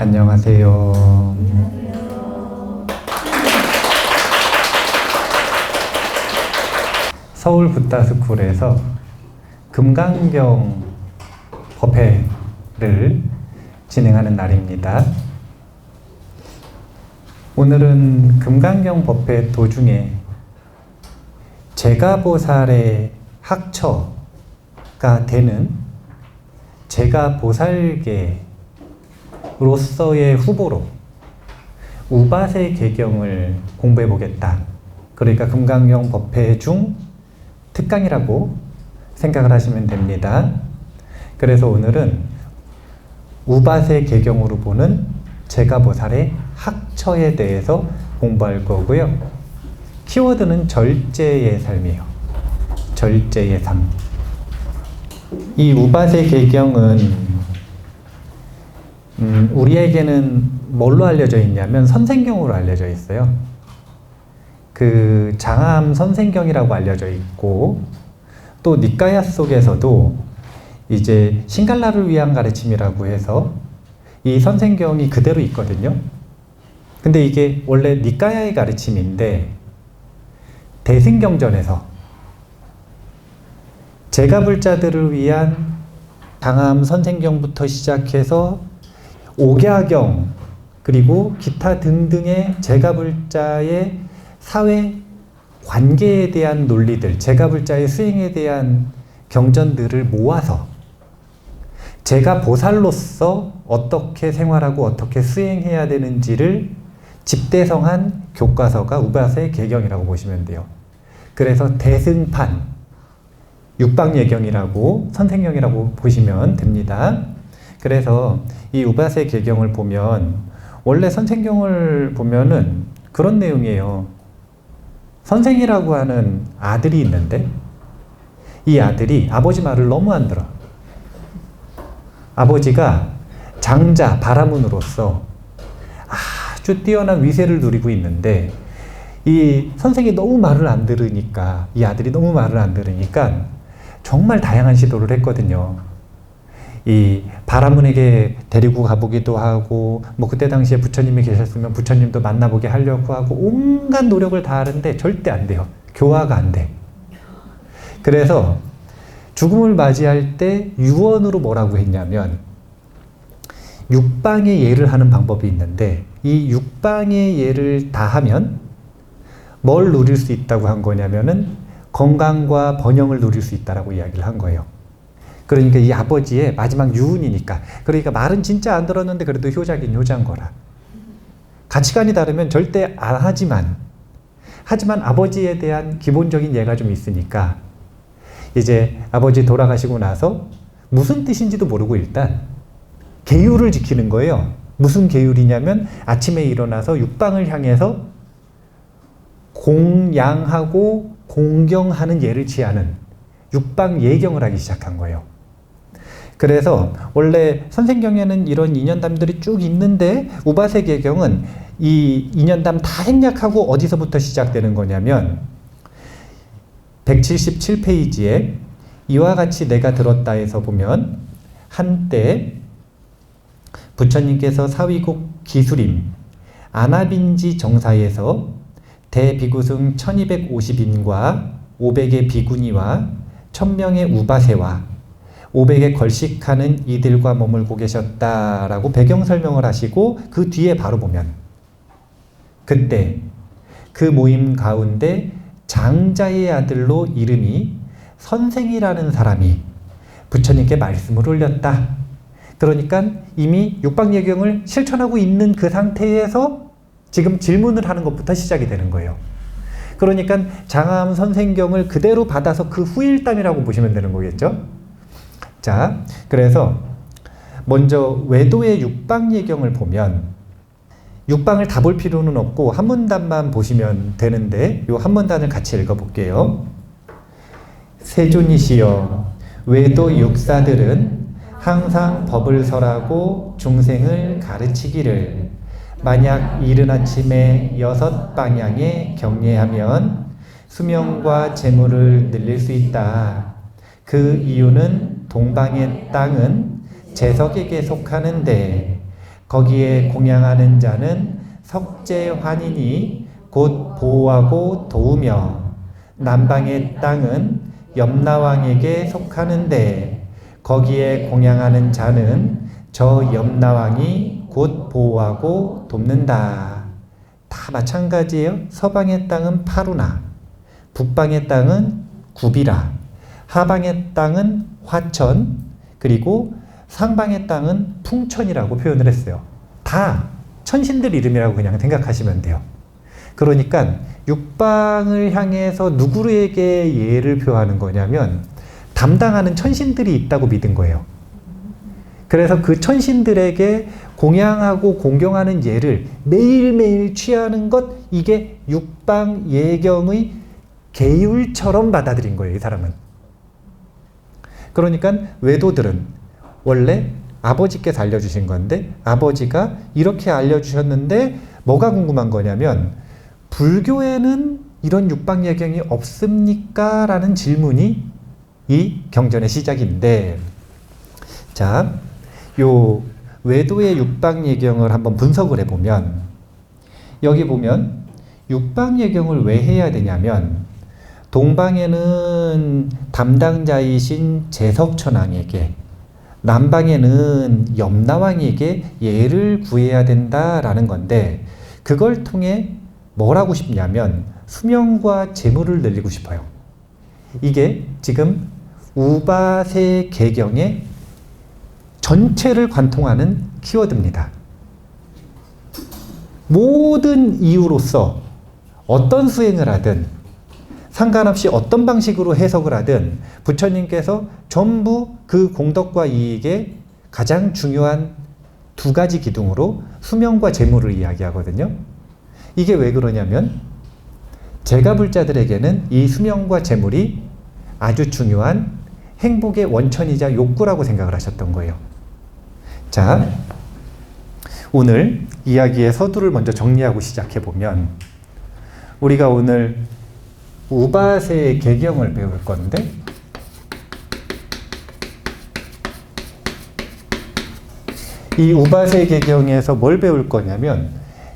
안녕하세요. 서울 붓다스쿨에서 금강경 법회를 진행하는 날입니다. 오늘은 금강경 법회 도중에 제가보살의 학처가 되는 제가보살계로서의 후보로 우바세 계경을 공부해 보겠다. 그러니까 금강경 법회 중 특강이라고 생각을 하시면 됩니다. 그래서 오늘은 우바세 계경으로 보는 제가보살의 학처에 대해서 공부할 거고요. 키워드는 절제의 삶이에요. 절제의 삶. 이 우바세 계경은 우리에게는 뭘로 알려져 있냐면 선생경으로 알려져 있어요. 그 장암 선생경이라고 알려져 있고, 또 니까야 속에서도 이제 신갈라를 위한 가르침이라고 해서 이 선생경이 그대로 있거든요. 근데 이게 원래 니까야의 가르침인데 대승경전에서 제가불자들을 위한 장암 선생경부터 시작해서 옥야경 그리고 기타 등등의 제가불자의 사회 관계에 대한 논리들, 제가불자의 수행에 대한 경전들을 모아서 제가보살로서 어떻게 생활하고 어떻게 수행해야 되는지를 집대성한 교과서가 우바세 계경이라고 보시면 돼요. 그래서 대승판, 육방예경이라고 선생경이라고 보시면 됩니다. 그래서 이 우바세 계경을 보면 원래 선생경을 보면은 그런 내용이에요. 선생이라고 하는 아들이 있는데 이 아들이 아버지 말을 너무 안 들어. 아버지가 장자 바라문으로서 아주 뛰어난 위세를 누리고 있는데 이 선생이 너무 말을 안 들으니까, 이 아들이 너무 말을 안 들으니까 정말 다양한 시도를 했거든요. 이 바라문에게 데리고 가보기도 하고, 뭐 그때 당시에 부처님이 계셨으면 부처님도 만나보게 하려고 하고 온갖 노력을 다 하는데 절대 안 돼요. 교화가 안 돼. 그래서 죽음을 맞이할 때 유언으로 뭐라고 했냐면, 육방의 예를 하는 방법이 있는데 이 육방의 예를 다 하면 뭘 누릴 수 있다고 한 거냐면은 건강과 번영을 누릴 수 있다라고 이야기를 한 거예요. 그러니까 이 아버지의 마지막 유언이니까, 그러니까 말은 진짜 안 들었는데 그래도 효자긴 효자인 거라. 가치관이 다르면 절대 안 하지만 아버지에 대한 기본적인 예가 좀 있으니까 이제 아버지 돌아가시고 나서 무슨 뜻인지도 모르고 일단 계율을 지키는 거예요. 무슨 계율이냐면 아침에 일어나서 육방을 향해서 공양하고 공경하는 예를 취하는 육방 예경을 하기 시작한 거예요. 그래서 원래 선생경에는 이런 인연담들이 쭉 있는데 우바세 계경은 이 인연담 다 생략하고 어디서부터 시작되는 거냐면 177페이지에 이와 같이 내가 들었다에서 보면 한때 부처님께서 사위국 기수림 아나빈지 정사에서 대비구승 1250인과 500의 비구니와 1000명의 우바세와 500에 걸식하는 이들과 머물고 계셨다라고 배경 설명을 하시고 그 뒤에 바로 보면 그때 그 모임 가운데 장자의 아들로 이름이 선생이라는 사람이 부처님께 말씀을 올렸다. 그러니까 이미 육방예경을 실천하고 있는 그 상태에서 지금 질문을 하는 것부터 시작이 되는 거예요. 그러니까 장암 선생경을 그대로 받아서 그 후일담이라고 보시면 되는 거겠죠. 자, 그래서 먼저 외도의 육방예경을 보면 육방을 다 볼 필요는 없고 한 문단만 보시면 되는데 이 한 문단을 같이 읽어볼게요. 세존이시여, 외도 육사들은 항상 법을 설하고 중생을 가르치기를 만약 이른 아침에 6방향에 경례하면 수명과 재물을 늘릴 수 있다. 그 이유는 동방의 땅은 재석에게 속하는데 거기에 공양하는 자는 석재환이니 곧 보호하고 도우며 남방의 땅은 염라왕에게 속하는데 거기에 공양하는 자는 저 염라왕이 곧 보호하고 돕는다. 다 마찬가지예요. 서방의 땅은 파루나, 북방의 땅은 구비라, 하방의 땅은 화천, 그리고 상방의 땅은 풍천이라고 표현을 했어요. 다 천신들 이름이라고 그냥 생각하시면 돼요. 그러니까 육방을 향해서 누구에게 예를 표하는 거냐면 담당하는 천신들이 있다고 믿은 거예요. 그래서 그 천신들에게 공양하고 공경하는 예를 매일매일 취하는 것, 이게 육방 예경의 계율처럼 받아들인 거예요, 이 사람은. 그러니까 외도들은 원래 아버지께서 알려주신 건데 아버지가 이렇게 알려주셨는데 뭐가 궁금한 거냐면 불교에는 이런 육방 예경이 없습니까? 라는 질문이 이 경전의 시작인데, 자, 요 외도의 육방 예경을 한번 분석을 해보면 여기 보면 육방 예경을 왜 해야 되냐면 동방에는 담당자이신 제석천왕에게, 남방에는 염라왕에게 예를 구해야 된다라는 건데, 그걸 통해 뭘 하고 싶냐면 수명과 재물을 늘리고 싶어요. 이게 지금 우바세 개경의 전체를 관통하는 키워드입니다. 모든 이유로서 어떤 수행을 하든 상관없이 어떤 방식으로 해석을 하든 부처님께서 전부 그 공덕과 이익의 가장 중요한 두 가지 기둥으로 수명과 재물을 이야기하거든요. 이게 왜 그러냐면 제가불자들에게는 이 수명과 재물이 아주 중요한 행복의 원천이자 욕구라고 생각을 하셨던 거예요. 자, 오늘 이야기의 서두를 먼저 정리하고 시작해보면 우리가 오늘 우바세 개경을 배울 건데, 이 우바세 개경에서 뭘 배울 거냐면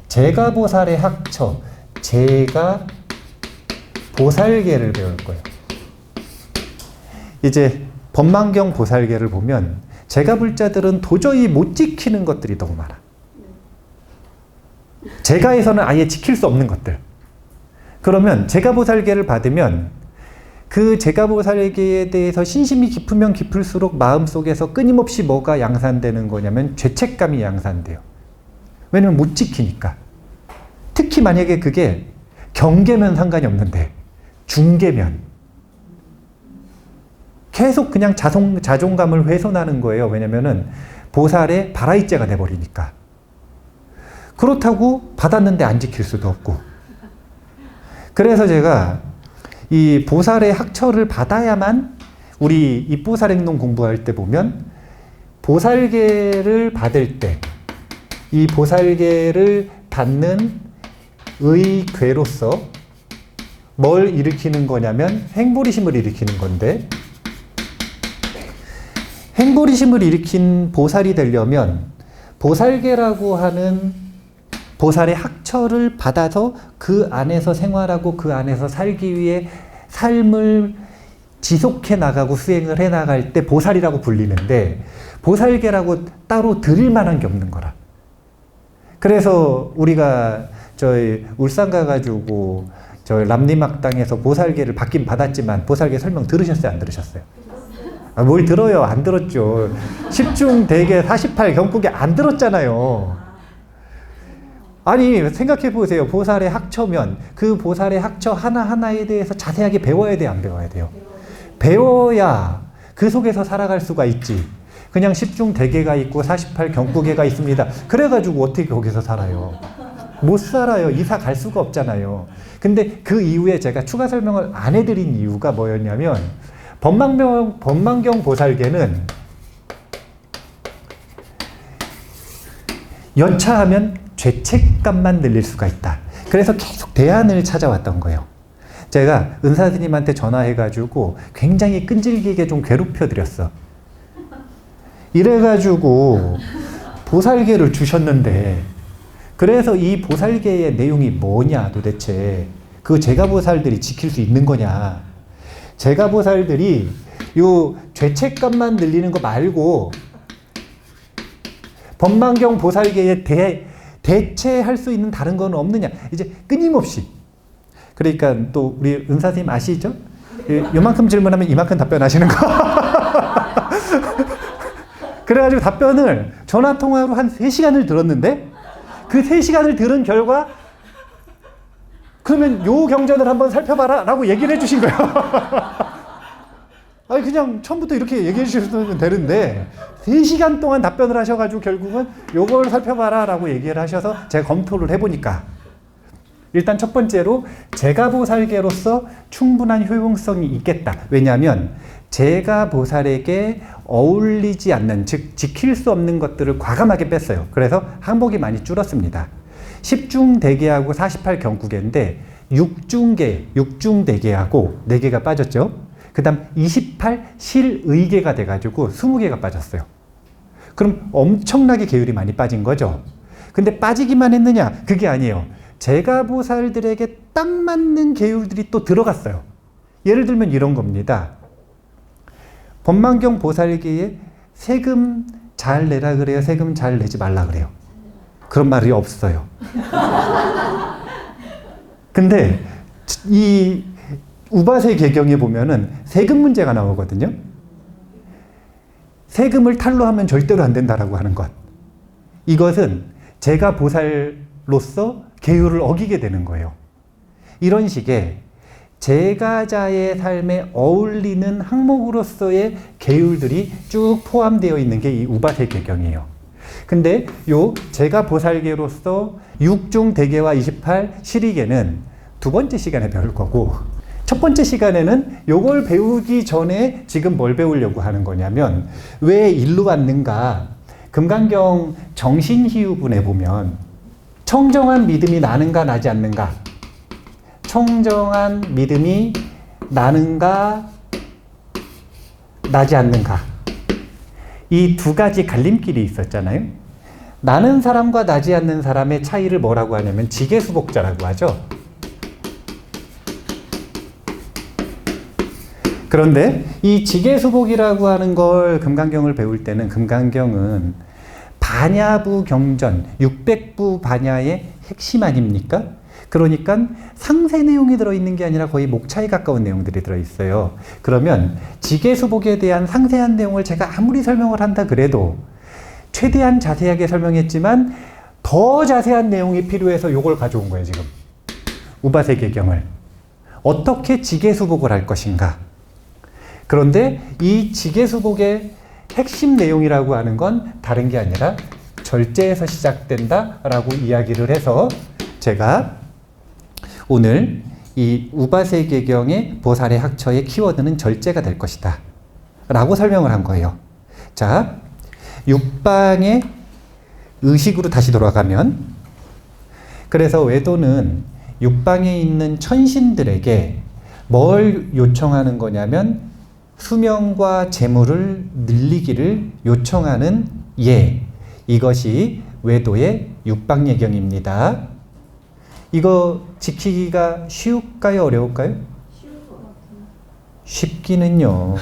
제가보살의 학처, 제가 보살계를 배울 거예요. 이제 법망경 보살계를 보면 제가불자들은 도저히 못 지키는 것들이 너무 많아. 제가에서는 아예 지킬 수 없는 것들. 그러면 제가보살계를 받으면 그 제가보살계에 대해서 신심이 깊으면 깊을수록 마음속에서 끊임없이 뭐가 양산되는 거냐면 죄책감이 양산돼요. 왜냐면 못 지키니까. 특히 만약에 그게 경계면 상관이 없는데 중계면 계속 그냥 자존감을 훼손하는 거예요. 왜냐면은 보살의 바라이째가 돼버리니까. 그렇다고 받았는데 안 지킬 수도 없고. 그래서 제가 이 보살의 학처를 받아야만, 우리 입보살행론 공부할 때 보면 보살계를 받을 때 이 보살계를 받는 의궤로서 뭘 일으키는 거냐면 행보리심을 일으키는 건데, 행보리심을 일으킨 보살이 되려면 보살계라고 하는 보살의 학처를 받아서 그 안에서 생활하고 그 안에서 살기 위해 삶을 지속해 나가고 수행을 해 나갈 때 보살이라고 불리는데, 보살계라고 따로 드릴 만한 게 없는 거라. 그래서 우리가 저희 울산 가가지고 저희 람림학당에서 보살계를 받긴 받았지만 보살계 설명 들으셨어요? 안 들으셨어요? 아, 뭘 들어요? 안 들었죠. 10중 대개 48 경국에 안 들었잖아요. 아니 생각해 보세요. 보살의 학처면 그 보살의 학처 하나하나에 대해서 자세하게 배워야 돼요? 안 배워야 돼요? 배워야 그 속에서 살아갈 수가 있지. 그냥 10중 대개가 있고 48 경국계가 있습니다. 그래가지고 어떻게 거기서 살아요? 못 살아요. 이사 갈 수가 없잖아요. 근데 그 이후에 제가 추가 설명을 안 해드린 이유가 뭐였냐면 법망경 보살계는 여차하면 죄책감만 늘릴 수가 있다. 그래서 계속 대안을 찾아왔던 거예요. 제가 은사스님한테 전화해가지고 굉장히 끈질기게 좀 괴롭혀 드렸어. 이래가지고 보살계를 주셨는데, 그래서 이 보살계의 내용이 뭐냐 도대체. 그 제가보살들이 지킬 수 있는 거냐. 제가보살들이 요 죄책감만 늘리는 거 말고 법망경 보살계에 대체할 수 있는 다른 건 없느냐. 이제 끊임없이. 그러니까 또 우리 은사선생님 아시죠? 요만큼 질문하면 이만큼 답변하시는 거. 그래가지고 답변을 전화통화로 한 3시간을 들었는데, 그 3시간을 들은 결과 그러면 요 경전을 한번 살펴봐라 라고 얘기를 해주신 거예요. 아니 그냥 처음부터 이렇게 얘기해 주셨으면 되는데 3시간 동안 답변을 하셔가지고 결국은 요걸 살펴봐라 라고 얘기를 하셔서 제가 검토를 해보니까, 일단 첫 번째로 제가보살계로서 충분한 효용성이 있겠다. 왜냐하면 제가보살에게 어울리지 않는, 즉 지킬 수 없는 것들을 과감하게 뺐어요. 그래서 항목이 많이 줄었습니다. 10중대계하고 48경구계인데 6중대계하고 4개가 빠졌죠. 그 다음 28실의계가 돼가지고 20개가 빠졌어요. 그럼 엄청나게 계율이 많이 빠진 거죠. 근데 빠지기만 했느냐? 그게 아니에요. 제가보살들에게 딱 맞는 계율들이 또 들어갔어요. 예를 들면 이런 겁니다. 법망경 보살계에 세금 잘 내라 그래요? 세금 잘 내지 말라 그래요? 그런 말이 없어요. 근데 이 우바세 개경에 보면은 세금 문제가 나오거든요. 세금을 탈루하면 절대로 안 된다라고 하는 것. 이것은 제가 보살로서 계율을 어기게 되는 거예요. 이런 식의 제가자의 삶에 어울리는 항목으로서의 계율들이 쭉 포함되어 있는 게 이 우바세 개경이에요. 근데 요 제가 보살계로서 6중 대계와 28 실의계는 두 번째 시간에 배울 거고, 첫 번째 시간에는 요걸 배우기 전에 지금 뭘 배우려고 하는 거냐면, 왜 일로 왔는가. 금강경 정신희유분에 보면 청정한 믿음이 나는가 나지 않는가, 청정한 믿음이 나는가 나지 않는가, 이 두 가지 갈림길이 있었잖아요. 나는 사람과 나지 않는 사람의 차이를 뭐라고 하냐면 지계수복자라고 하죠. 그런데 이 지계수복이라고 하는 걸 금강경을 배울 때는, 금강경은 반야부 경전, 600부 반야의 핵심 아닙니까? 그러니까 상세 내용이 들어있는 게 아니라 거의 목차에 가까운 내용들이 들어있어요. 그러면 지계수복에 대한 상세한 내용을 제가 아무리 설명을 한다 그래도 최대한 자세하게 설명했지만 더 자세한 내용이 필요해서 이걸 가져온 거예요. 지금 우바세 개경을 어떻게 지계수복을 할 것인가. 그런데 이 지계수복의 핵심 내용이라고 하는 건 다른 게 아니라 절제에서 시작된다라고 이야기를 해서, 제가 오늘 이 우바세 개경의 보살의 학처의 키워드는 절제가 될 것이다 라고 설명을 한 거예요. 자, 육방의 의식으로 다시 돌아가면, 그래서 외도는 육방에 있는 천신들에게 뭘 요청하는 거냐면 수명과 재물을 늘리기를 요청하는 예, 이것이 외도의 육방예경입니다. 이거 지키기가 쉬울까요? 어려울까요? 쉽기는요.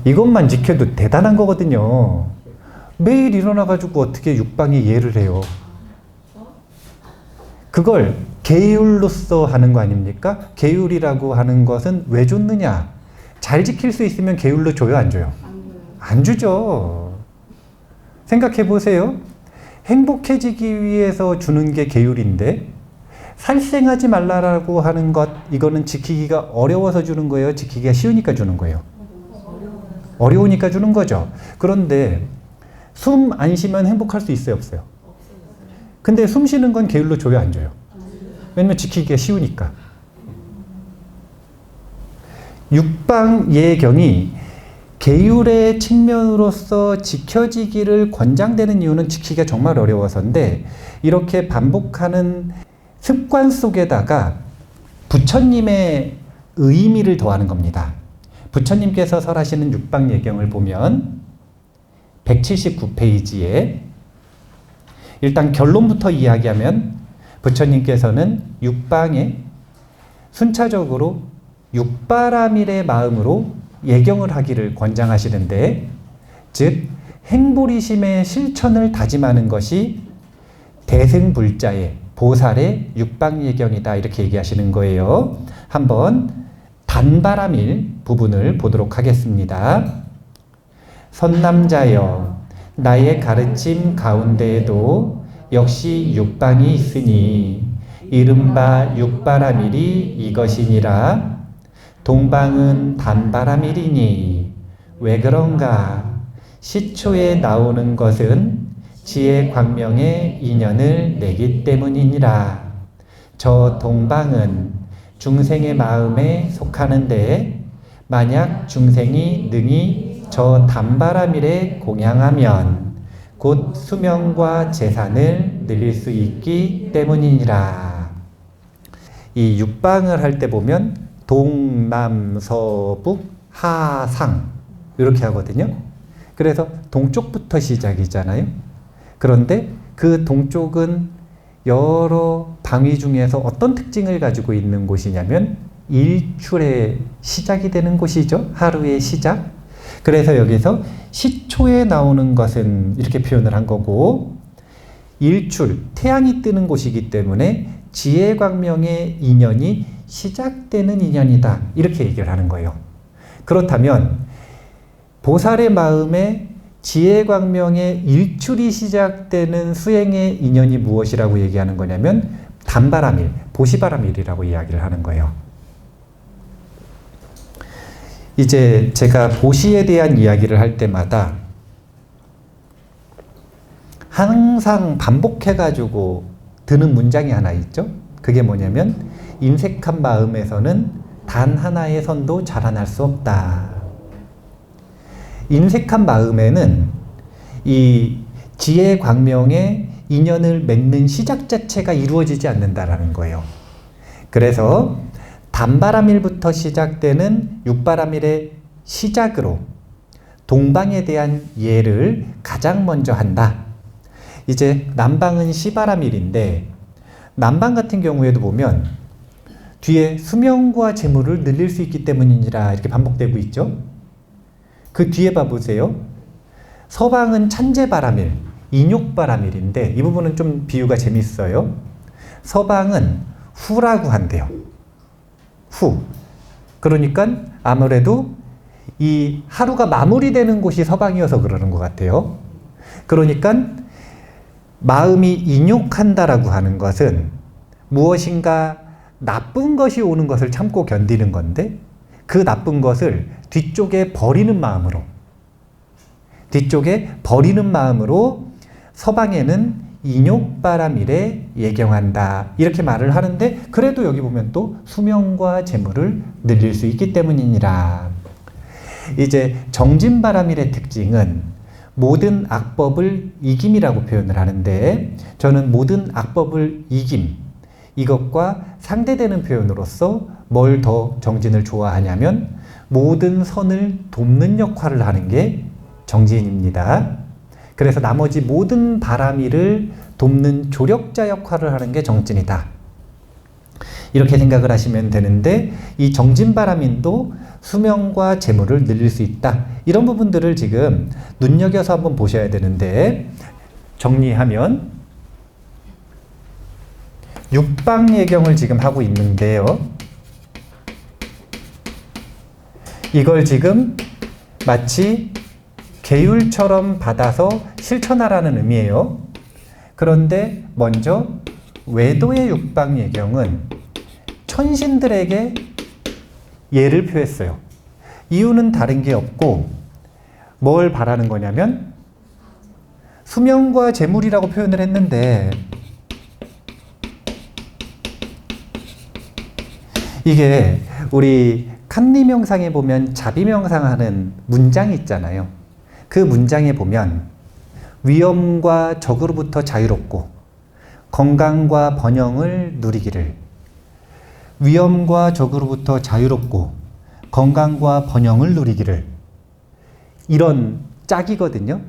이것만 지켜도 대단한 거거든요. 매일 일어나가지고 어떻게 육방의 예를 해요? 그걸 계율로서 하는 거 아닙니까? 계율이라고 하는 것은 왜 줬느냐? 잘 지킬 수 있으면 계율로 줘요, 안 줘요? 안 주죠. 생각해 보세요. 행복해지기 위해서 주는 게 계율인데, 살생하지 말라라고 하는 것, 이거는 지키기가 어려워서 주는 거예요? 지키기가 쉬우니까 주는 거예요? 어려우니까 주는 거죠. 그런데 숨 안 쉬면 행복할 수 있어요, 없어요? 근데 숨 쉬는 건 계율로 줘요, 안 줘요? 왜냐면 지키기가 쉬우니까. 육방예경이 계율의 측면으로서 지켜지기를 권장되는 이유는 지키기가 정말 어려워서인데, 이렇게 반복하는 습관 속에다가 부처님의 의미를 더하는 겁니다. 부처님께서 설하시는 육방예경을 보면 179페이지에 일단 결론부터 이야기하면 부처님께서는 육방에 순차적으로 육바라밀의 마음으로 예경을 하기를 권장하시는데, 즉 행보리심의 실천을 다짐하는 것이 대승불자의 보살의 육방예경이다, 이렇게 얘기하시는 거예요. 한번 단바라밀 부분을 보도록 하겠습니다. 선남자여, 나의 가르침 가운데에도 역시 육방이 있으니 이른바 육바라밀이 이것이니라. 동방은 단바라밀이니 왜 그런가? 시초에 나오는 것은 지혜 광명의 인연을 내기 때문이니라. 저 동방은 중생의 마음에 속하는데 만약 중생이 능히 저 단바라밀에 공양하면 곧 수명과 재산을 늘릴 수 있기 때문이니라. 이 육방을 할 때 보면 동남서북 하상 이렇게 하거든요. 그래서 동쪽부터 시작이잖아요. 그런데 그 동쪽은 여러 방위 중에서 어떤 특징을 가지고 있는 곳이냐면 일출의 시작이 되는 곳이죠. 하루의 시작. 그래서 여기서 시초에 나오는 것은 이렇게 표현을 한 거고, 일출, 태양이 뜨는 곳이기 때문에 지혜광명의 인연이 시작되는 인연이다, 이렇게 얘기를 하는 거예요. 그렇다면 보살의 마음에 지혜광명의 일출이 시작되는 수행의 인연이 무엇이라고 얘기하는 거냐면 단바라밀, 보시바라밀이라고 이야기를 하는 거예요. 이제 제가 보시에 대한 이야기를 할 때마다 항상 반복해가지고 드는 문장이 하나 있죠. 그게 뭐냐면 인색한 마음에서는 단 하나의 선도 자라날 수 없다. 인색한 마음에는 이 지혜 광명의 인연을 맺는 시작 자체가 이루어지지 않는다라는 거예요. 그래서 단바라밀부터 시작되는 육바라밀의 시작으로 동방에 대한 예를 가장 먼저 한다. 이제 남방은 시바라밀인데 남방 같은 경우에도 보면 뒤에 수명과 재물을 늘릴 수 있기 때문이니라 이렇게 반복되고 있죠. 그 뒤에 봐보세요. 서방은 찬제바라밀, 인욕바라밀인데 이 부분은 좀 비유가 재밌어요. 서방은 후라고 한대요. 후. 그러니까 아무래도 이 하루가 마무리되는 곳이 서방이어서 그러는 것 같아요. 그러니까 마음이 인욕한다라고 하는 것은 무엇인가 나쁜 것이 오는 것을 참고 견디는 건데, 그 나쁜 것을 뒤쪽에 버리는 마음으로 서방에는 인욕바라밀에 예경한다, 이렇게 말을 하는데, 그래도 여기 보면 또 수명과 재물을 늘릴 수 있기 때문이니라. 이제 정진바라밀의 특징은 모든 악법을 이김이라고 표현을 하는데, 저는 모든 악법을 이김, 이것과 상대되는 표현으로서 뭘 더 정진을 좋아하냐면 모든 선을 돕는 역할을 하는 게 정진입니다. 그래서 나머지 모든 바라밀을 돕는 조력자 역할을 하는 게 정진이다, 이렇게 생각을 하시면 되는데, 이 정진바라밀도 수명과 재물을 늘릴 수 있다, 이런 부분들을 지금 눈여겨서 한번 보셔야 되는데, 정리하면 육방예경을 지금 하고 있는데요, 이걸 지금 마치 계율처럼 받아서 실천하라는 의미예요. 그런데 먼저 외도의 육방예경은 천신들에게 예를 표했어요. 이유는 다른 게 없고 뭘 바라는 거냐면 수명과 재물이라고 표현을 했는데, 이게 우리 칸리명상에 보면 자비명상하는 문장이 있잖아요. 그 문장에 보면 위험과 적으로부터 자유롭고 건강과 번영을 누리기를, 위험과 적으로부터 자유롭고 건강과 번영을 누리기를, 이런 짝이거든요.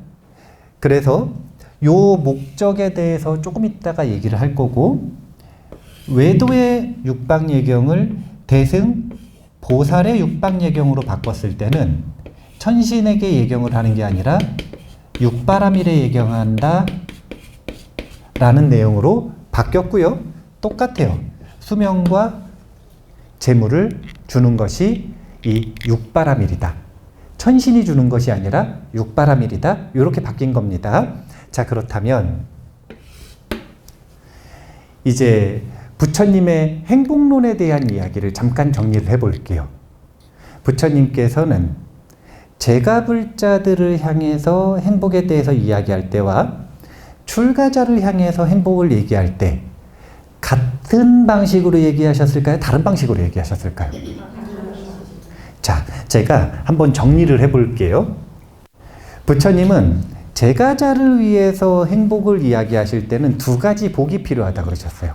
그래서 요 목적에 대해서 조금 이따가 얘기를 할 거고, 외도의 육박예경을 대승 보살의 육박예경으로 바꿨을 때는 천신에게 예경을 하는 게 아니라 육바라밀에 예경한다 라는 내용으로 바뀌었고요. 똑같아요. 수명과 재물을 주는 것이 이 육바라밀이다. 천신이 주는 것이 아니라 육바라밀이다. 이렇게 바뀐 겁니다. 자, 그렇다면 이제 부처님의 행복론에 대한 이야기를 잠깐 정리를 해볼게요. 부처님께서는 제가불자들을 향해서 행복에 대해서 이야기할 때와 출가자를 향해서 행복을 얘기할 때 같은 방식으로 얘기하셨을까요? 다른 방식으로 얘기하셨을까요? 자, 제가 한번 정리를 해볼게요. 부처님은 제가자를 위해서 행복을 이야기하실 때는 두 가지 복이 필요하다 그러셨어요.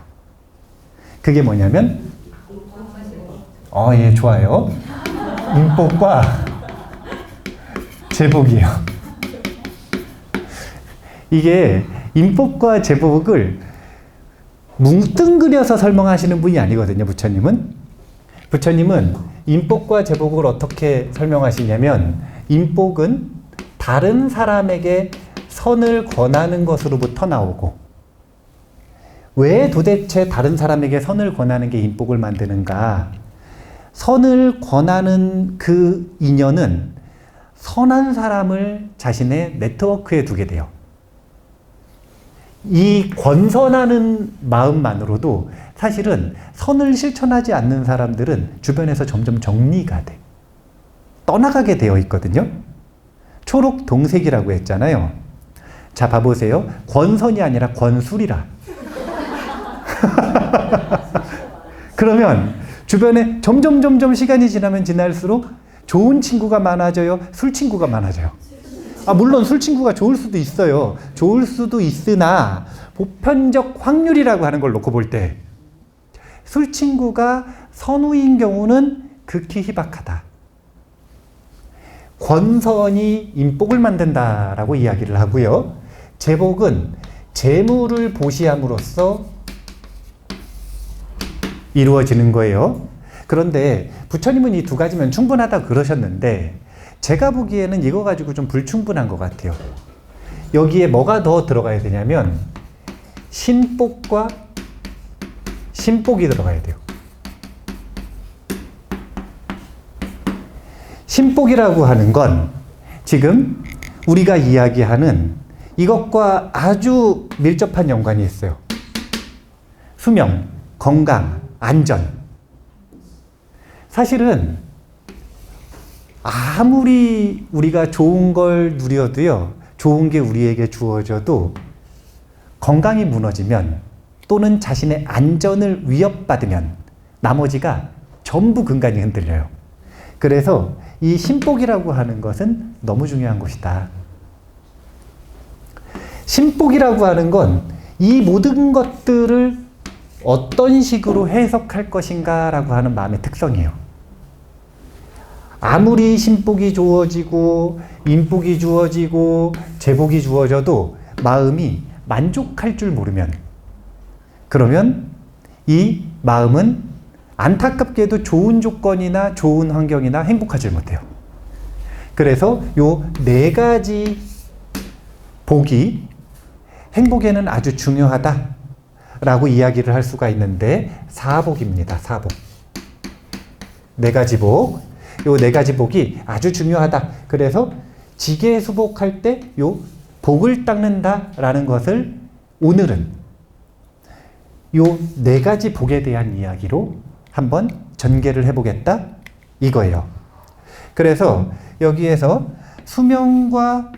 그게 뭐냐면, 예, 좋아요. 인복과 제복이에요. 이게 인복과 제복을 뭉뚱그려서 설명하시는 분이 아니거든요, 부처님은. 부처님은 인복과 제복을 어떻게 설명하시냐면, 인복은 다른 사람에게 선을 권하는 것으로부터 나오고, 왜 도대체 다른 사람에게 선을 권하는 게 인복을 만드는가? 선을 권하는 그 인연은 선한 사람을 자신의 네트워크에 두게 돼요. 이 권선하는 마음만으로도 사실은 선을 실천하지 않는 사람들은 주변에서 점점 정리가 돼. 떠나가게 되어 있거든요. 초록 동색이라고 했잖아요. 자, 봐보세요. 권선이 아니라 권술이라. 그러면 주변에 점점 시간이 지나면 지날수록 좋은 친구가 많아져요? 술 친구가 많아져요? 물론 술 친구가 좋을 수도 있어요. 좋을 수도 있으나 보편적 확률이라고 하는 걸 놓고 볼 때 술 친구가 선우인 경우는 극히 희박하다. 권선이 인복을 만든다라고 이야기를 하고요. 제복은 재물을 보시함으로써 이루어지는 거예요. 그런데 부처님은 이 두 가지면 충분하다고 그러셨는데 제가 보기에는 이거 가지고 좀 불충분한 것 같아요. 여기에 뭐가 더 들어가야 되냐면 신복과 신복이 들어가야 돼요. 신복이라고 하는 건 지금 우리가 이야기하는 이것과 아주 밀접한 연관이 있어요. 수명, 건강, 안전. 사실은 아무리 우리가 좋은 걸 누려도요, 좋은 게 우리에게 주어져도 건강이 무너지면 또는 자신의 안전을 위협받으면 나머지가 전부 근간이 흔들려요. 그래서 이 신복이라고 하는 것은 너무 중요한 것이다. 신복이라고 하는 건 이 모든 것들을 어떤 식으로 해석할 것인가 라고 하는 마음의 특성이에요. 아무리 신복이 주어지고 인복이 주어지고 제복이 주어져도 마음이 만족할 줄 모르면, 그러면 이 마음은 안타깝게도 좋은 조건이나 좋은 환경이나 행복하지 못해요. 그래서 요 네 가지 복이 행복에는 아주 중요하다라고 이야기를 할 수가 있는데 사복입니다. 사복. 네 가지 복. 요 네 가지 복이 아주 중요하다. 그래서 지계수복할 때 요 복을 닦는다라는 것을 오늘은 요 네 가지 복에 대한 이야기로 한번 전개를 해보겠다 이거예요. 그래서 여기에서 수명과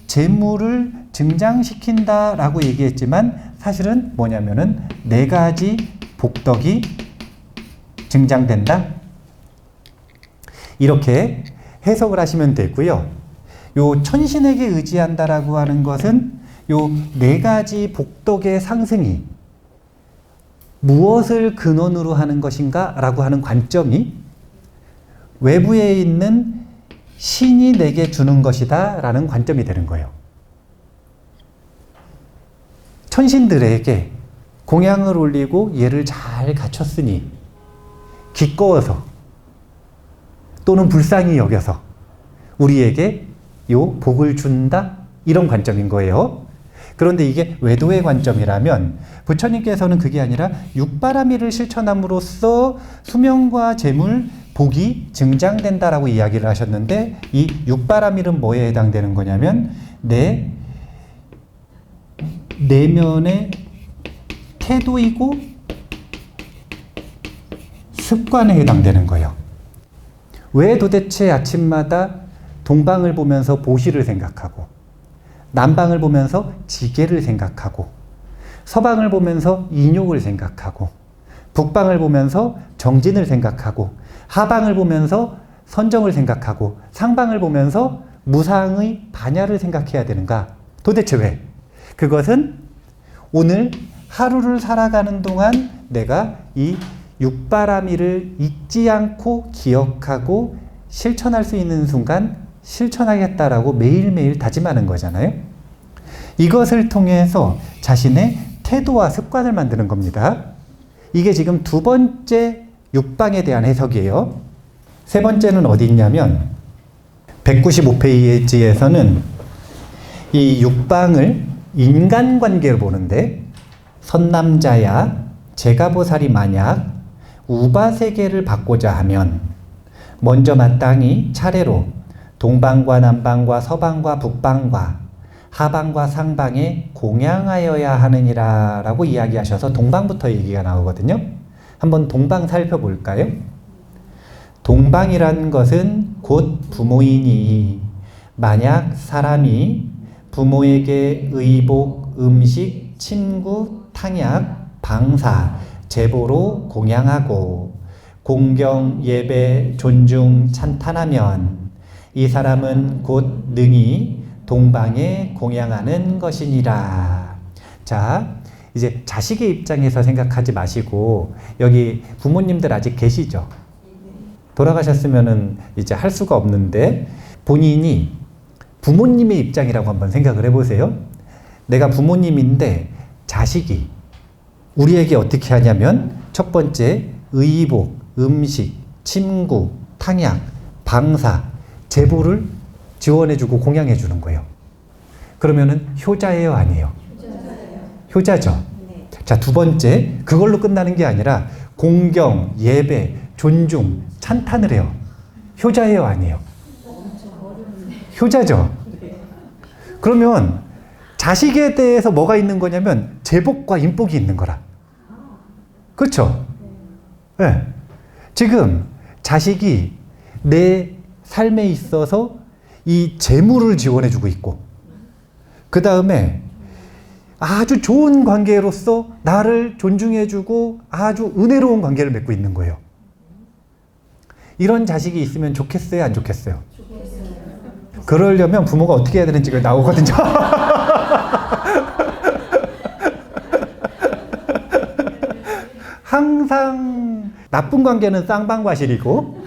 재물을 증장시킨다라고 얘기했지만 사실은 뭐냐면은 네 가지 복덕이 증장된다. 이렇게 해석을 하시면 되고요. 요 천신에게 의지한다라고 하는 것은 요 네 가지 복덕의 상승이 무엇을 근원으로 하는 것인가 라고 하는 관점이 외부에 있는 신이 내게 주는 것이다 라는 관점이 되는 거예요. 천신들에게 공양을 올리고 얘를 잘 갖췄으니 기꺼워서 또는 불쌍히 여겨서 우리에게 요 복을 준다, 이런 관점인 거예요. 그런데 이게 외도의 관점이라면 부처님께서는 그게 아니라 육바라밀을 실천함으로써 수명과 재물, 복이 증장된다라고 이야기를 하셨는데, 이 육바라밀은 뭐에 해당되는 거냐면 내 내면의 태도이고 습관에 해당되는 거예요. 왜 도대체 아침마다 동방을 보면서 보시를 생각하고, 남방을 보면서 지게를 생각하고, 서방을 보면서 인욕을 생각하고, 북방을 보면서 정진을 생각하고, 하방을 보면서 선정을 생각하고, 상방을 보면서 무상의 반야를 생각해야 되는가? 도대체 왜? 그것은 오늘 하루를 살아가는 동안 내가 이 육바라밀을 잊지 않고 기억하고 실천할 수 있는 순간 실천하겠다라고 매일매일 다짐하는 거잖아요. 이것을 통해서 자신의 태도와 습관을 만드는 겁니다. 이게 지금 두 번째 육방에 대한 해석이에요. 세 번째는 어디 있냐면 195페이지에서는 이 육방을 인간관계로 보는데, 선남자야 제가보살이 만약 우바세계를 받고자 하면 먼저 마땅히 차례로 동방과 남방과 서방과 북방과 하방과 상방에 공양하여야 하느니라 라고 이야기하셔서 동방부터 얘기가 나오거든요. 한번 동방 살펴볼까요? 동방이라는 것은 곧 부모이니, 만약 사람이 부모에게 의복, 음식, 친구, 탕약, 방사, 제보로 공양하고 공경, 예배, 존중, 찬탄하면 이 사람은 곧 능히 동방에 공양하는 것이니라. 자, 이제 자식의 입장에서 생각하지 마시고, 여기 부모님들 아직 계시죠? 돌아가셨으면은 이제 할 수가 없는데, 본인이 부모님의 입장이라고 한번 생각을 해보세요. 내가 부모님인데 자식이 우리에게 어떻게 하냐면, 첫 번째 의복, 음식, 침구, 탕약, 방사, 제보를 지원해주고 공양해주는 거예요. 그러면은 효자예요, 아니에요? 효자죠. 자, 두 번째, 그걸로 끝나는 게 아니라 공경, 예배, 존중, 찬탄을 해요. 효자예요, 아니에요? 효자죠. 그러면 자식에 대해서 뭐가 있는 거냐면 제복과 인복이 있는 거라. 그렇죠? 네. 지금 자식이 내 삶에 있어서 이 재물을 지원해주고 있고, 그 다음에 아주 좋은 관계로서 나를 존중해주고 아주 은혜로운 관계를 맺고 있는 거예요. 이런 자식이 있으면 좋겠어요, 안 좋겠어요? 그러려면 부모가 어떻게 해야 되는지가 나오거든요. 항상 나쁜 관계는 쌍방과실이고,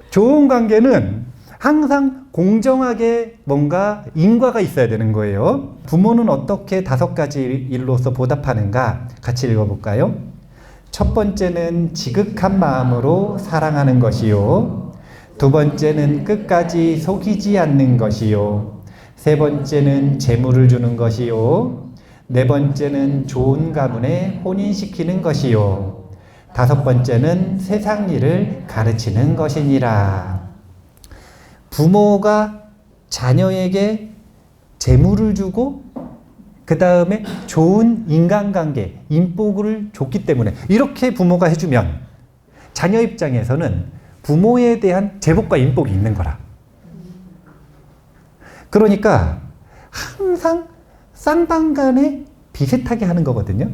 좋은 관계는 항상 공정하게 뭔가 인과가 있어야 되는 거예요. 부모는 어떻게 5가지 일로서 보답하는가? 같이 읽어볼까요? 첫 번째는 지극한 마음으로 사랑하는 것이요. 두 번째는 끝까지 속이지 않는 것이요. 세 번째는 재물을 주는 것이요. 네 번째는 좋은 가문에 혼인시키는 것이요. 다섯 번째는 세상 일을 가르치는 것이니라. 부모가 자녀에게 재물을 주고 그 다음에 좋은 인간관계, 인복을 줬기 때문에, 이렇게 부모가 해주면 자녀 입장에서는 부모에 대한 제복과 인복이 있는 거라. 그러니까 항상 쌍방간에 비슷하게 하는 거거든요.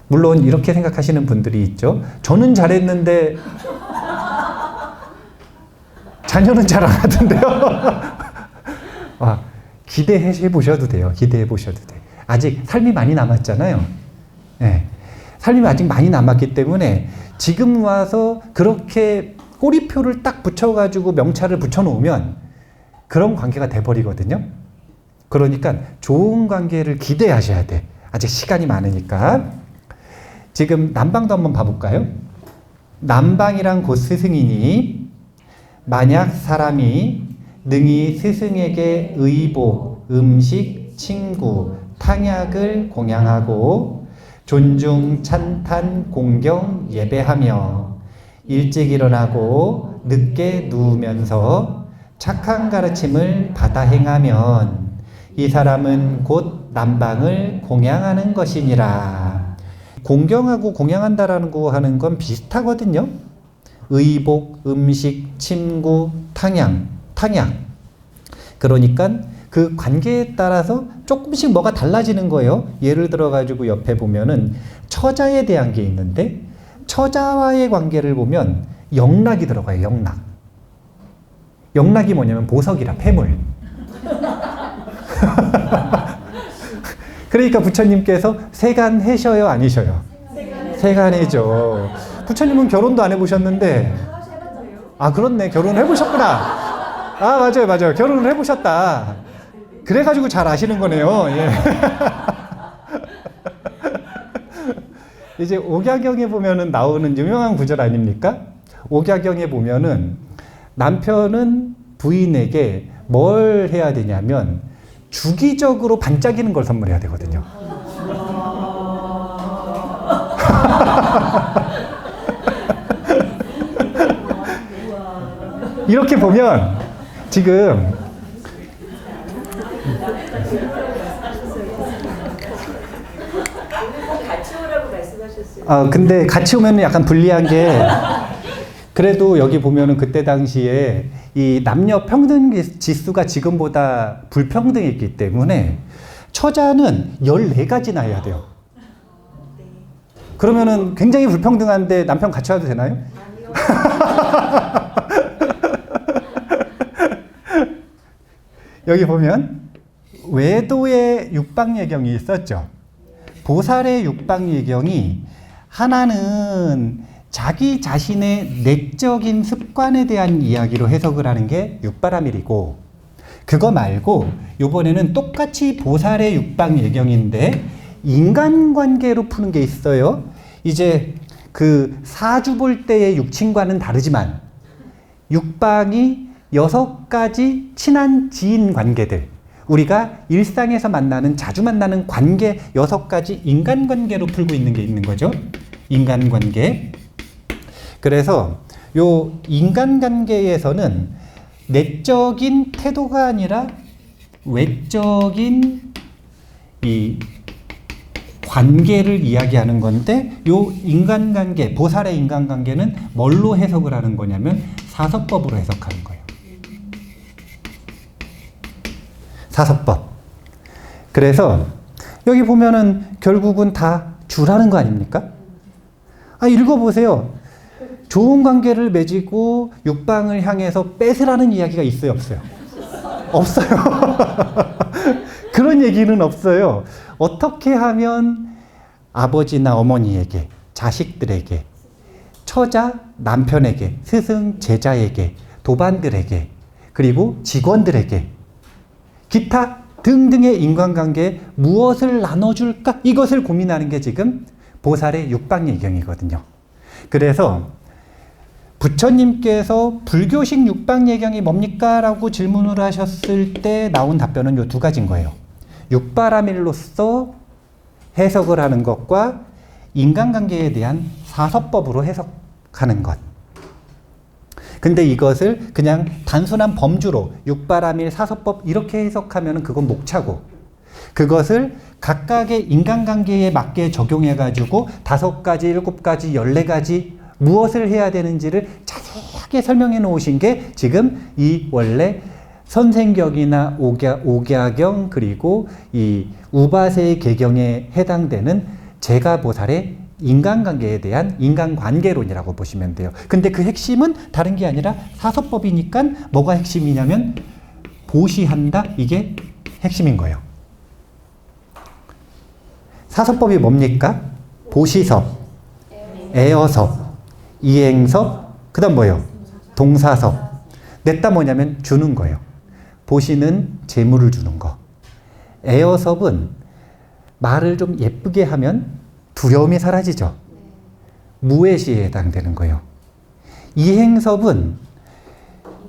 물론 이렇게 생각하시는 분들이 있죠. 저는 잘했는데 자녀는 잘 안 하던데요. 기대해 보셔도 돼요. 기대해 보셔도 돼. 아직 삶이 많이 남았잖아요. 네. 삶이 아직 많이 남았기 때문에 지금 와서 그렇게 꼬리표를 딱 붙여가지고 명찰을 붙여놓으면 그런 관계가 돼버리거든요. 그러니까 좋은 관계를 기대하셔야 돼. 아직 시간이 많으니까. 지금 남방도 한번 봐볼까요? 남방이란 곧 스승이니 만약 사람이 능히 스승에게 의복, 음식, 친구, 탕약을 공양하고 존중, 찬탄, 공경, 예배하며 일찍 일어나고 늦게 누우면서 착한 가르침을 받아 행하면 이 사람은 곧 남방을 공양하는 것이니라. 공경하고 공양한다라는 거 하는 건 비슷하거든요. 의복, 음식, 친구, 탕약. 그러니까 그 관계에 따라서 조금씩 뭐가 달라지는 거예요. 예를 들어 가지고 옆에 보면은 처자에 대한 게 있는데 처자와의 관계를 보면 영락이 들어가요. 영락. 영락이 뭐냐면 보석이라 폐물. 그러니까 부처님께서 세간해셔요, 아니셔요? 세간해죠. 부처님은 결혼도 안 해보셨는데, 아, 그렇네. 결혼을 해보셨구나. 아, 맞아요. 결혼을 해보셨다. 그래가지고 잘 아시는 거네요. 예. 이제 옥야경에 보면은 나오는 유명한 구절 아닙니까? 옥야경에 보면은 남편은 부인에게 뭘 해야 되냐면 주기적으로 반짝이는 걸 선물해야 되거든요. 이렇게 보면 지금 같이 오라고 말씀하셨어요. 근데 같이 오면 약간 불리한 게 그래도 여기 보면은 그때 당시에 이 남녀 평등 지수가 지금보다 불평등했기 때문에 처자는 14가지나 해야 돼요. 그러면은 굉장히 불평등한데 남편 같이 와도 되나요? 여기 보면 외도의 육방예경이 있었죠. 보살의 육방예경이 하나는 자기 자신의 내적인 습관에 대한 이야기로 해석을 하는 게 육바라밀이고, 그거 말고 이번에는 똑같이 보살의 육방예경인데 인간관계로 푸는 게 있어요. 이제 그 사주 볼 때의 육친과는 다르지만 육방이 6가지 친한 지인 관계들, 우리가 일상에서 만나는 자주 만나는 관계 6가지 인간관계로 풀고 있는 게 있는 거죠. 인간관계. 그래서 요 인간관계에서는 내적인 태도가 아니라 외적인 이 관계를 이야기하는 건데, 요 인간관계, 보살의 인간관계는 뭘로 해석을 하는 거냐면 사서법으로 해석하는 거예요. 사서법. 그래서 여기 보면은 결국은 다 주라는 거 아닙니까? 읽어보세요. 좋은 관계를 맺고 육방을 향해서 뺏으라는 이야기가 있어요, 없어요? 없어요. 그런 얘기는 없어요. 어떻게 하면 아버지나 어머니에게, 자식들에게, 처자, 남편에게, 스승, 제자에게, 도반들에게, 그리고 직원들에게, 기타 등등의 인간관계에 무엇을 나눠줄까? 이것을 고민하는 게 지금 보살의 육방예경이거든요. 그래서 부처님께서 불교식 육방예경이 뭡니까? 라고 질문을 하셨을 때 나온 답변은 이 2가지인 거예요. 육바라밀로서 해석을 하는 것과 인간관계에 대한 사서법으로 해석하는 것. 근데 이것을 그냥 단순한 범주로 육바라밀 사서법 이렇게 해석하면 그건 목차고, 그것을 각각의 인간관계에 맞게 적용해가지고 5가지, 7가지, 14가지 무엇을 해야 되는지를 자세하게 설명해 놓으신 게 지금 이 원래 선생격이나 옥야경 그리고 이 우바세 계경에 해당되는 제가보살의 인간관계에 대한 인간관계론이라고 보시면 돼요. 근데 그 핵심은 다른 게 아니라 사서법이니까 뭐가 핵심이냐면 보시한다, 이게 핵심인 거예요. 사서법이 뭡니까? 보시섭, 애어섭, 이행섭, 그 다음 뭐예요? 동사섭. 냈다 뭐냐면 주는 거예요. 보시는 재물을 주는 거, 에어섭은 말을 좀 예쁘게 하면 두려움이 사라지죠. 무해시에 해당되는 거예요. 이행섭은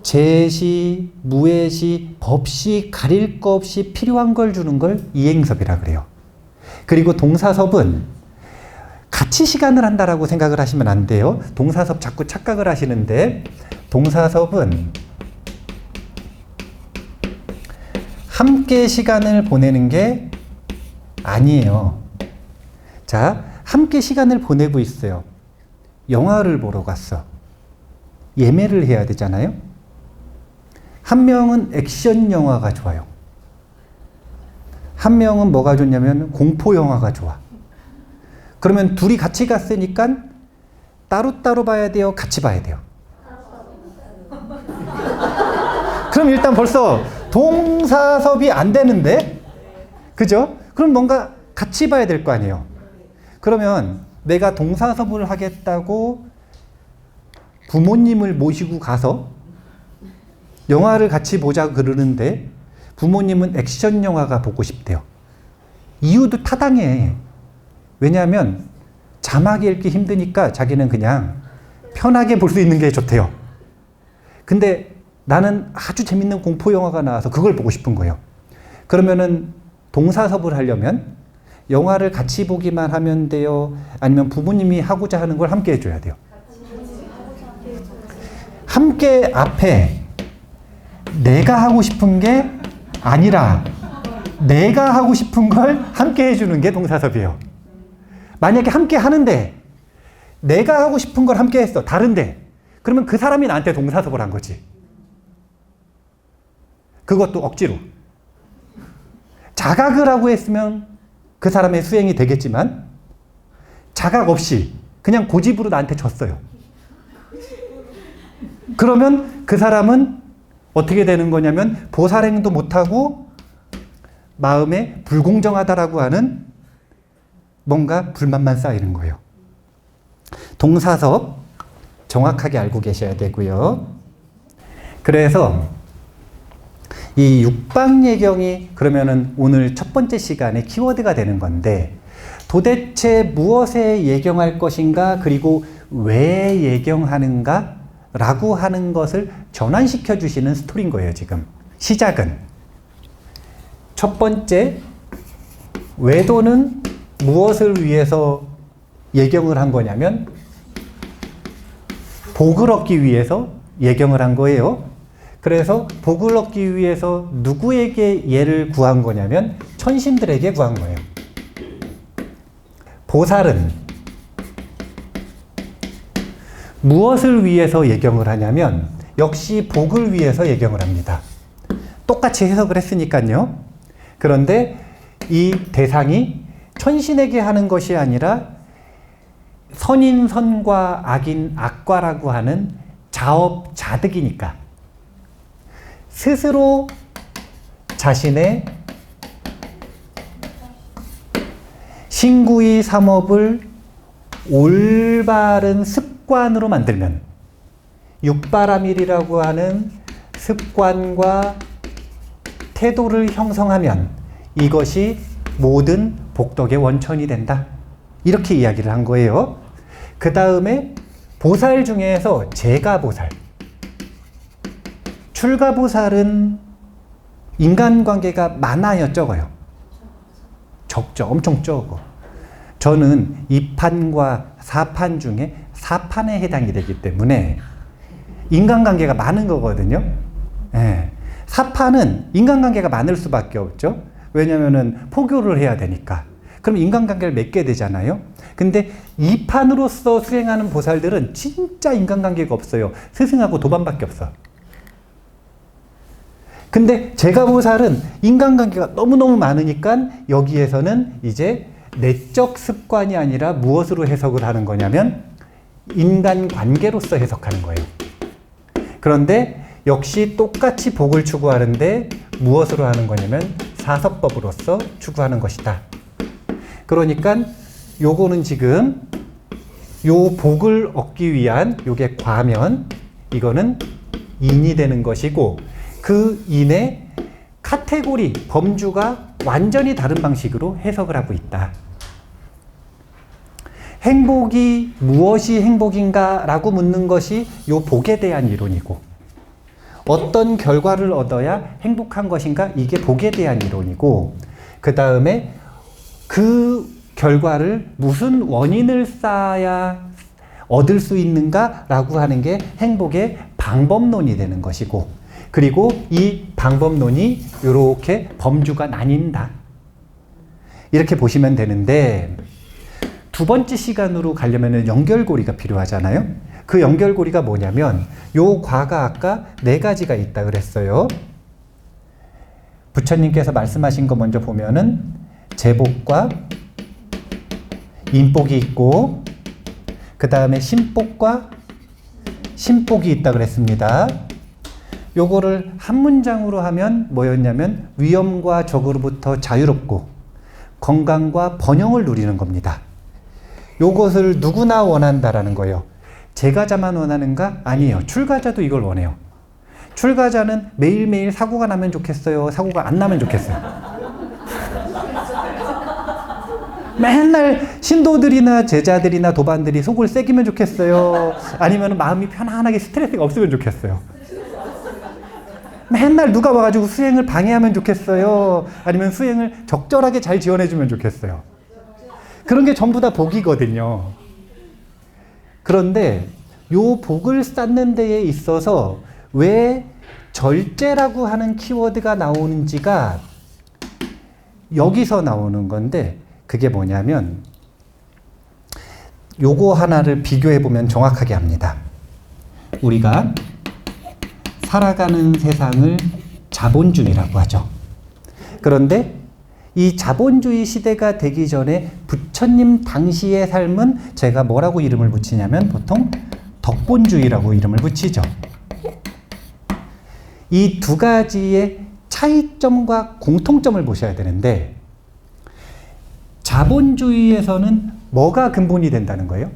제시, 무해시, 법시, 가릴 거 없이 필요한 걸 주는 걸 이행섭이라 그래요. 그리고 동사섭은 같이 시간을 한다라고 생각을 하시면 안 돼요. 동사섭 자꾸 착각을 하시는데, 동사섭은 함께 시간을 보내는 게 아니에요. 자, 함께 시간을 보내고 있어요. 영화를 보러 갔어. 예매를 해야 되잖아요. 한 명은 액션 영화가 좋아요. 한 명은 뭐가 좋냐면 공포 영화가 좋아. 그러면 둘이 같이 갔으니까 따로따로 봐야 돼요? 같이 봐야 돼요? 그럼 일단 벌써 동사섭이 안 되는데? 그죠? 그럼 뭔가 같이 봐야 될 거 아니에요? 그러면 내가 동사섭을 하겠다고 부모님을 모시고 가서 영화를 같이 보자 그러는데 부모님은 액션 영화가 보고 싶대요. 이유도 타당해. 왜냐하면 자막 읽기 힘드니까 자기는 그냥 편하게 볼 수 있는 게 좋대요. 근데 나는 아주 재밌는 공포 영화가 나와서 그걸 보고 싶은 거예요. 그러면은 동사섭을 하려면 영화를 같이 보기만 하면 돼요? 아니면 부모님이 하고자 하는 걸 함께 해줘야 돼요? 함께 앞에 내가 하고 싶은 게 아니라 내가 하고 싶은 걸 함께 해주는 게 동사섭이에요. 만약에 함께 하는데 내가 하고 싶은 걸 함께 했어. 다른데. 그러면 그 사람이 나한테 동사섭을 한 거지. 그것도 억지로. 자각을 하고 했으면 그 사람의 수행이 되겠지만 자각 없이 그냥 고집으로 나한테 줬어요. 그러면 그 사람은 어떻게 되는 거냐면 보살행도 못하고 마음에 불공정하다라고 하는 뭔가 불만만 쌓이는 거예요. 동사섭 정확하게 알고 계셔야 되고요. 그래서 이 육방예경이 그러면은 오늘 첫 번째 시간의 키워드가 되는 건데, 도대체 무엇에 예경할 것인가, 그리고 왜 예경하는가 라고 하는 것을 전환시켜 주시는 스토리인 거예요. 지금 시작은 첫 번째, 외도는 무엇을 위해서 예경을 한 거냐면 복을 얻기 위해서 예경을 한 거예요. 그래서 복을 얻기 위해서 누구에게 예를 구한 거냐면 천신들에게 구한 거예요. 보살은 무엇을 위해서 예경을 하냐면 역시 복을 위해서 예경을 합니다. 똑같이 해석을 했으니까요. 그런데 이 대상이 천신에게 하는 것이 아니라 선인 선과 악인 악과라고 하는 자업자득이니까 스스로 자신의 신구의 삼업을 올바른 습관으로 만들면, 육바라밀이라고 하는 습관과 태도를 형성하면 이것이 모든 복덕의 원천이 된다. 이렇게 이야기를 한 거예요. 그 다음에 보살 중에서 제가보살. 출가보살은 인간관계가 많아요, 적어요? 적죠. 엄청 적어. 저는 2판과 4판 중에 4판에 해당이 되기 때문에 인간관계가 많은 거거든요. 네. 4판은 인간관계가 많을 수밖에 없죠. 왜냐면은 포교를 해야 되니까. 그럼 인간관계를 맺게 되잖아요. 근데 2판으로서 수행하는 보살들은 진짜 인간관계가 없어요. 스승하고 도반밖에 없어. 근데 제가보살은 인간관계가 너무너무 많으니까 여기에서는 이제 내적 습관이 아니라 무엇으로 해석을 하는 거냐면 인간관계로서 해석하는 거예요. 그런데 역시 똑같이 복을 추구하는데 무엇으로 하는 거냐면 사섭법으로서 추구하는 것이다. 그러니까 요거는 지금 요 복을 얻기 위한 요게 과면, 이거는 인이 되는 것이고 그 인의 카테고리, 범주가 완전히 다른 방식으로 해석을 하고 있다. 행복이 무엇이 행복인가 라고 묻는 것이 요 복에 대한 이론이고, 어떤 결과를 얻어야 행복한 것인가, 이게 복에 대한 이론이고, 그 다음에 그 결과를 무슨 원인을 쌓아야 얻을 수 있는가 라고 하는 게 행복의 방법론이 되는 것이고, 그리고 이 방법론이 이렇게 범주가 나뉜다. 이렇게 보시면 되는데, 두 번째 시간으로 가려면 연결고리가 필요하잖아요. 그 연결고리가 뭐냐면 요 과가 아까 4가지가 있다 그랬어요. 부처님께서 말씀하신 거 먼저 보면은 제복과 인복이 있고, 그 다음에 신복과 신복이 있다 그랬습니다. 요거를 한 문장으로 하면 뭐였냐면 위험과 적으로부터 자유롭고 건강과 번영을 누리는 겁니다. 요것을 누구나 원한다라는 거예요. 제가자만 원하는가? 아니에요. 출가자도 이걸 원해요. 출가자는 매일매일 사고가 나면 좋겠어요? 사고가 안 나면 좋겠어요? 맨날 신도들이나 제자들이나 도반들이 속을 새기면 좋겠어요? 아니면 마음이 편안하게 스트레스가 없으면 좋겠어요? 맨날 누가 와가지고 수행을 방해하면 좋겠어요? 아니면 수행을 적절하게 잘 지원해주면 좋겠어요? 그런 게 전부 다 복이거든요. 그런데 요 복을 쌓는 데에 있어서 왜 절제라고 하는 키워드가 나오는지가 여기서 나오는 건데, 그게 뭐냐면 요거 하나를 비교해 보면 정확하게 합니다. 우리가 살아가는 세상을 자본주의라고 하죠. 그런데 이 자본주의 시대가 되기 전에 부처님 당시의 삶은 제가 뭐라고 이름을 붙이냐면 보통 덕본주의라고 이름을 붙이죠. 이 두 가지의 차이점과 공통점을 보셔야 되는데, 자본주의에서는 뭐가 근본이 된다는 거예요?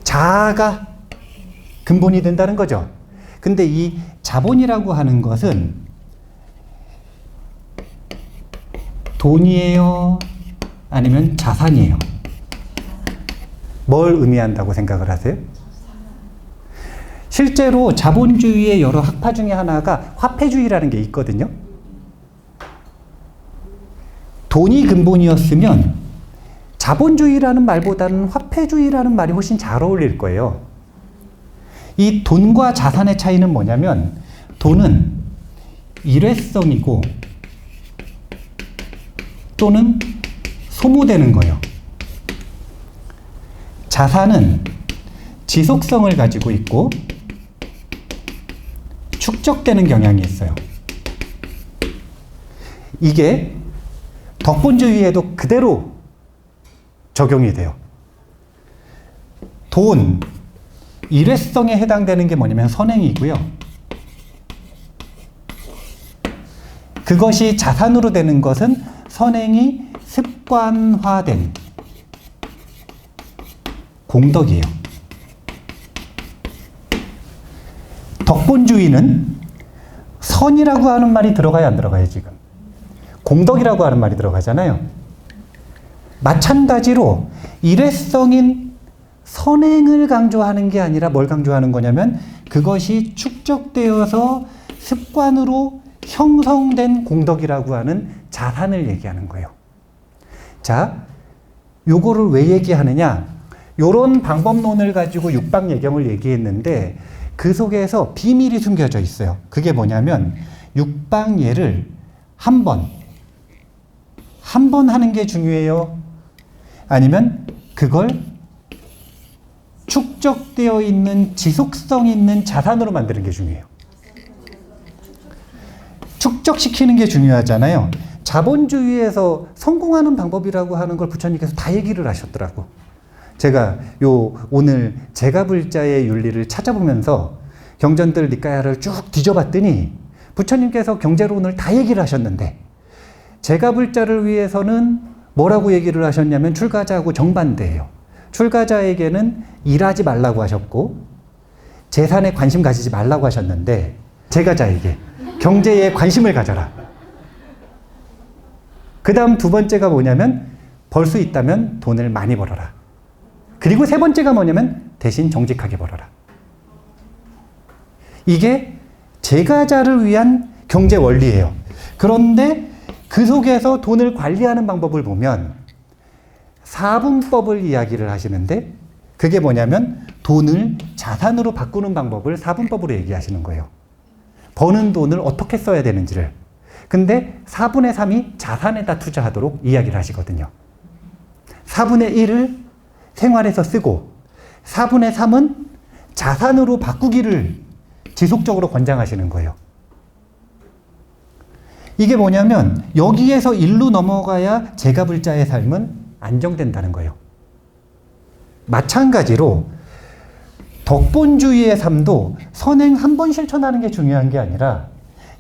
자아가 근본이 된다는 거죠. 근데 이 자본이라고 하는 것은 돈이에요? 아니면 자산이에요? 뭘 의미한다고 생각을 하세요? 실제로 자본주의의 여러 학파 중에 하나가 화폐주의라는 게 있거든요. 돈이 근본이었으면 자본주의라는 말보다는 화폐주의라는 말이 훨씬 잘 어울릴 거예요. 이 돈과 자산의 차이는 뭐냐면, 돈은 일회성이고 또는 소모되는 거예요. 자산은 지속성을 가지고 있고 축적되는 경향이 있어요. 이게 덕본주의에도 그대로 적용이 돼요. 돈, 일회성에 해당되는 게 뭐냐면 선행이고요. 그것이 자산으로 되는 것은 선행이 습관화된 공덕이에요. 덕본주의는 선이라고 하는 말이 들어가야 안 들어가요, 지금? 공덕이라고 하는 말이 들어가잖아요. 마찬가지로 일회성인 선행을 강조하는 게 아니라 뭘 강조하는 거냐면, 그것이 축적되어서 습관으로 형성된 공덕이라고 하는 자산을 얘기하는 거예요. 자, 요거를 왜 얘기하느냐? 요런 방법론을 가지고 육방예경을 얘기했는데 그 속에서 비밀이 숨겨져 있어요. 그게 뭐냐면 육방예를 한 번 하는 게 중요해요? 아니면 그걸 축적되어 있는 지속성 있는 자산으로 만드는 게 중요해요? 축적시키는 게 중요하잖아요. 자본주의에서 성공하는 방법이라고 하는 걸 부처님께서 다 얘기를 하셨더라고. 제가 오늘 제가불자의 윤리를 찾아보면서 경전들 니까야를 쭉 뒤져봤더니 부처님께서 경제론을 다 얘기를 하셨는데, 제가불자를 위해서는 뭐라고 얘기를 하셨냐면 출가자하고 정반대예요. 출가자에게는 일하지 말라고 하셨고 재산에 관심 가지지 말라고 하셨는데, 제가자에게 경제에 관심을 가져라. 그 다음 두 번째가 뭐냐면 벌 수 있다면 돈을 많이 벌어라. 그리고 세 번째가 뭐냐면 대신 정직하게 벌어라. 이게 제가자를 위한 경제 원리예요. 그런데 그 속에서 돈을 관리하는 방법을 보면 4분법을 이야기를 하시는데 그게 뭐냐면 돈을 자산으로 바꾸는 방법을 4분법으로 얘기하시는 거예요. 버는 돈을 어떻게 써야 되는지를. 근데 4분의 3이 자산에다 투자하도록 이야기를 하시거든요. 4분의 1을 생활에서 쓰고 4분의 3은 자산으로 바꾸기를 지속적으로 권장하시는 거예요. 이게 뭐냐면 여기에서 일로 넘어가야 제가불자의 삶은 안정된다는 거예요. 마찬가지로 덕본주의의 삶도 선행 한 번 실천하는 게 중요한 게 아니라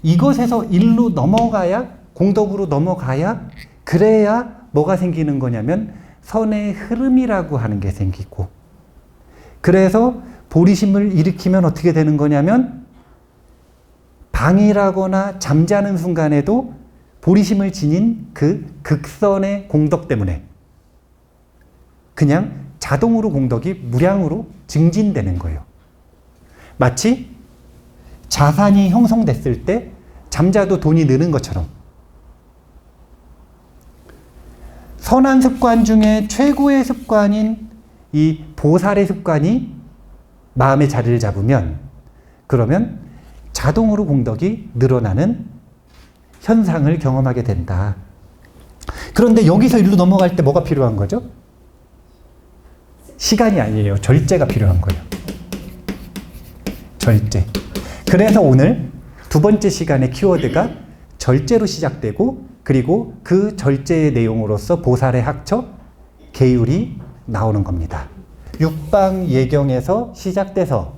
이것에서 일로 넘어가야, 공덕으로 넘어가야, 그래야 뭐가 생기는 거냐면 선의 흐름이라고 하는 게 생기고, 그래서 보리심을 일으키면 어떻게 되는 거냐면 방일하거나 잠자는 순간에도 보리심을 지닌 그 극선의 공덕 때문에 그냥 자동으로 공덕이 무량으로 증진되는 거예요. 마치 자산이 형성됐을 때 잠자도 돈이 느는 것처럼 선한 습관 중에 최고의 습관인 이 보살의 습관이 마음의 자리를 잡으면 그러면 자동으로 공덕이 늘어나는 현상을 경험하게 된다. 그런데 여기서 일로 넘어갈 때 뭐가 필요한 거죠? 시간이 아니에요. 절제가 필요한 거예요. 절제. 그래서 오늘 두 번째 시간의 키워드가 절제로 시작되고 그리고 그 절제의 내용으로서 보살의 학처, 계율이 나오는 겁니다. 육방 예경에서 시작돼서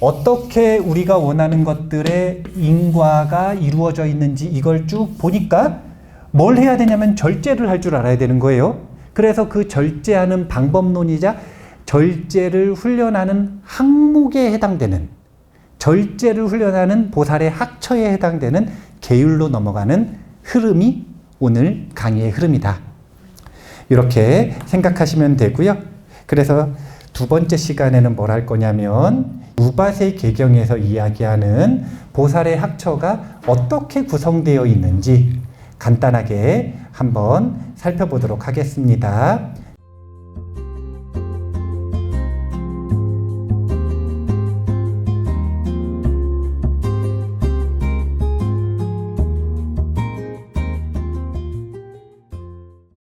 어떻게 우리가 원하는 것들의 인과가 이루어져 있는지 이걸 쭉 보니까 뭘 해야 되냐면 절제를 할 줄 알아야 되는 거예요. 그래서 그 절제하는 방법론이자 절제를 훈련하는 항목에 해당되는, 절제를 훈련하는 보살의 학처에 해당되는 계율로 넘어가는 흐름이 오늘 강의의 흐름이다. 이렇게 생각하시면 되고요. 그래서 두 번째 시간에는 뭘 할 거냐면 우바세 계경에서 이야기하는 보살의 학처가 어떻게 구성되어 있는지 간단하게 한번 살펴보도록 하겠습니다.